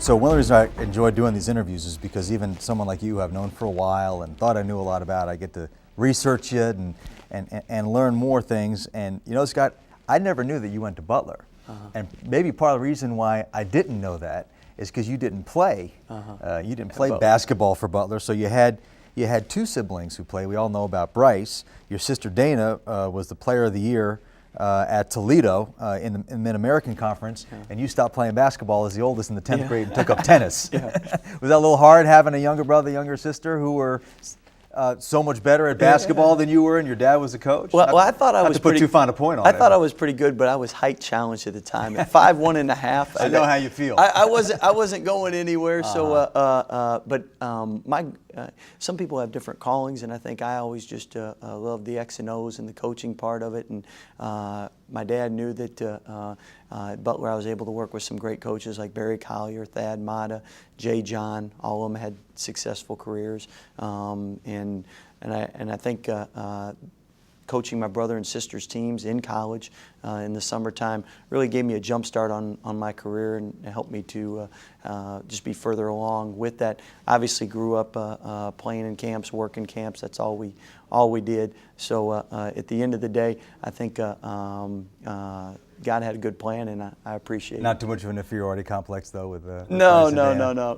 So one of the reasons I enjoy doing these interviews is because even someone like you who I've known for a while and thought I knew a lot about, I get to research it and learn more things. And you know, Scott, I never knew that you went to Butler. And maybe part of the reason why I didn't know that is because you didn't play. You didn't play basketball for Butler, so you had two siblings who played. We all know about Bryce. Your sister Dana was the Player of the Year at Toledo in the Mid-American Conference, and you stopped playing basketball as the oldest in the 10th grade and took up tennis. Was that a little hard having a younger brother, younger sister who were so much better at basketball than you were, and your dad was a coach? Well, I thought I was pretty. Too fine a point on I it. thought I was pretty good, but I was height challenged at the time. At 5'1.5". I know how you feel. I wasn't going anywhere. So, some people have different callings, and I think I always just loved the X and O's and the coaching part of it. And my dad knew that at Butler I was able to work with some great coaches like Barry Collier, Thad Matta, Jay John. All of them had successful careers, and I think coaching my brother and sister's teams in college in the summertime really gave me a jump start on my career and helped me to just be further along with that. Obviously grew up playing in camps, working camps. That's all we did. So at the end of the day, I think God had a good plan, and I appreciate it. Not too much of an inferiority complex, though, with No.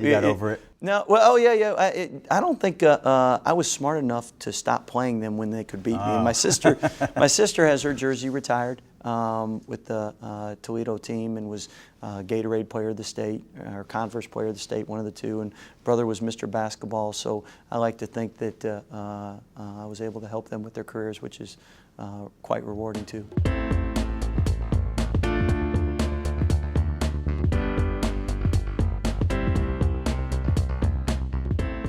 You got over it? No. Well, I don't think I was smart enough to stop playing them when they could beat me. And my sister has her jersey retired with the Toledo team and was Gatorade Player of the State or Converse Player of the State, one of the two. And brother was Mr. Basketball. So I like to think that I was able to help them with their careers, which is quite rewarding too.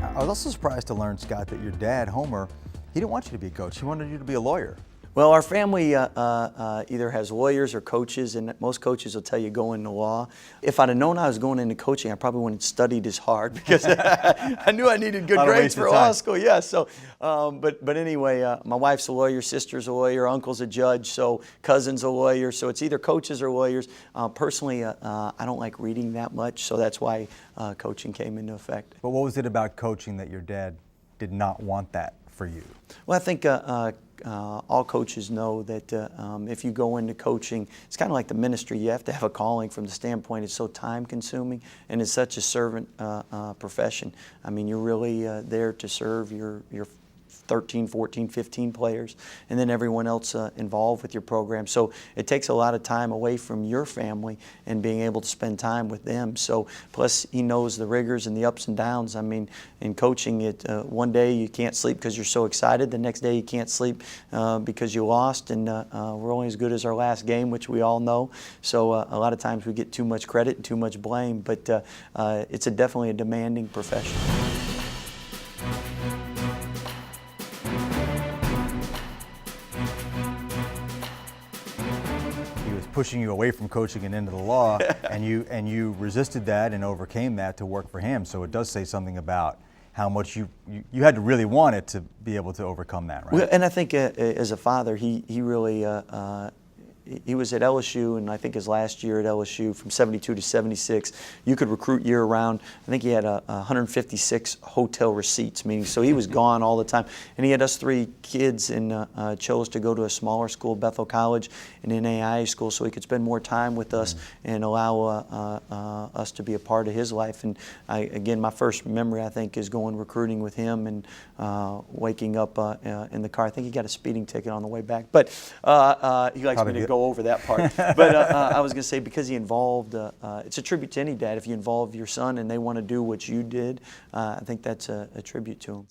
I was also surprised to learn, Scott, that your dad, Homer, he didn't want you to be a coach. He wanted you to be a lawyer. Well, our family either has lawyers or coaches, and most coaches will tell you go into law. If I'd have known I was going into coaching, I probably wouldn't have studied as hard because I knew I needed good grades for law school. Yeah. So, but anyway, my wife's a lawyer, sister's a lawyer, uncle's a judge, so cousin's a lawyer. So it's either coaches or lawyers. Personally, I don't like reading that much, so that's why coaching came into effect. But what was it about coaching that your dad did not want that for you? Well, I think all coaches know that if you go into coaching, it's kind of like the ministry. You have to have a calling from the standpoint it's so time-consuming and it's such a servant profession. I mean, you're really there to serve your 13, 14, 15 players, and then everyone else involved with your program. So it takes a lot of time away from your family and being able to spend time with them. So plus he knows the rigors and the ups and downs. I mean, in coaching, one day you can't sleep because you're so excited. The next day you can't sleep because you lost, and we're only as good as our last game, which we all know. So a lot of times we get too much credit and too much blame, but it's definitely a demanding profession. Pushing you away from coaching and into the law, and you resisted that and overcame that to work for him. So it does say something about how much you had to really want it to be able to overcome that, right? Well, and I think as a father, he really he was at LSU, and I think his last year at LSU from 72 to 76, you could recruit year round. I think he had 156 hotel receipts, meaning so he was gone all the time. And he had us three kids and chose to go to a smaller school, Bethel College, an NAIA school, so he could spend more time with us and allow us to be a part of his life. And again, my first memory, I think, is going recruiting with him and waking up in the car. I think he got a speeding ticket on the way back, but he likes me to go over that part. But I was going to say, because he involved, it's a tribute to any dad. If you involve your son and they want to do what you did, I think that's a tribute to him.